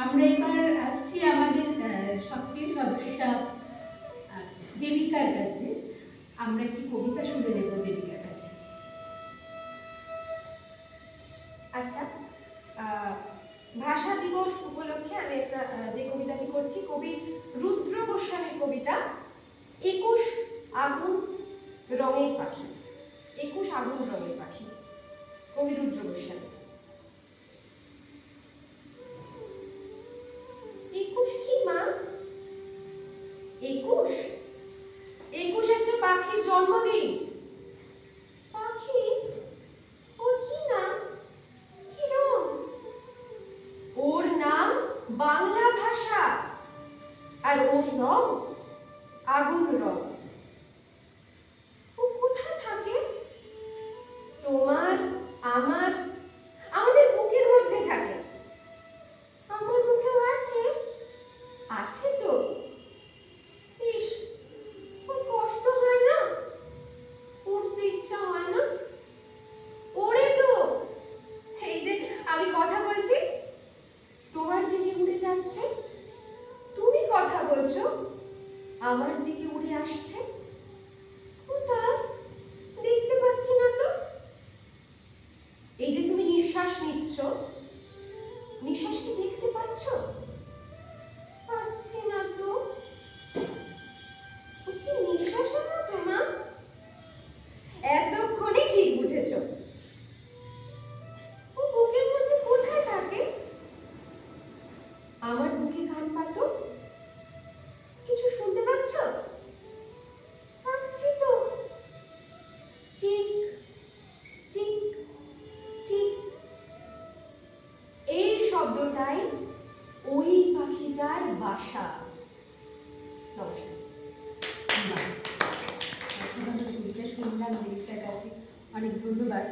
আমরা এবার আসছি আমাদের সক্রিয় সদস্যা দেবিকার কাছে। আমরা একটি কবিতা শুনে নেব দেবিকার কাছে। আচ্ছা, ভাষা দিবস উপলক্ষে আমি একটা যে কবিতাটি করছি, কবি রুদ্র গোস্বামীর কবিতা 21 আগুন রঙের পাখি। 21 আগুন রঙের পাখি, কবি রুদ্র গোস্বামী। 21 কি মা? 21 একটা পাখির জন্মদিন। পাখি? ওর কি নাম, কি রং? ওর নাম বাংলা ভাষা, আর ওর রং আগুন রং। ও কোথায় থাকে? তোমার, আমার, আমাদের বুকের মধ্যে থাকে। আমার বুকেও আছে, আছে তো। ইস, ওর কষ্ট হয় না? উড়তে ইচ্ছা হয় না? ওরে তো, এই যে আমি কথা বলছি, তোমার দিকে উড়ে যাচ্ছে। তুমি কথা বলছো, আমার দিকে উড়ে আসছে। কোথায়? দেখতে পাচ্ছি না তো। এই যে তুমি নিঃশ্বাস নিচ্ছ, নিঃশ্বাস কি দেখতে পাচ্ছ? পাচ্ছি না তো। ও কি নিঃশ্বাসের মতো মা? এতক্ষণে ঠিক বুঝেছো। ও বুকের মধ্যে কোথায় থাকে? আমার বুকে কান পাতো, কিছু শুনতে পাচ্ছ? পাচ্ছি তো। ঠিক ঠিক ঠিক, এই শব্দটাই ওই পাখিটার বাসা। নমস্কার। কবিতা শুনলাম দেবিকার কাছে, অনেক ধন্যবাদ।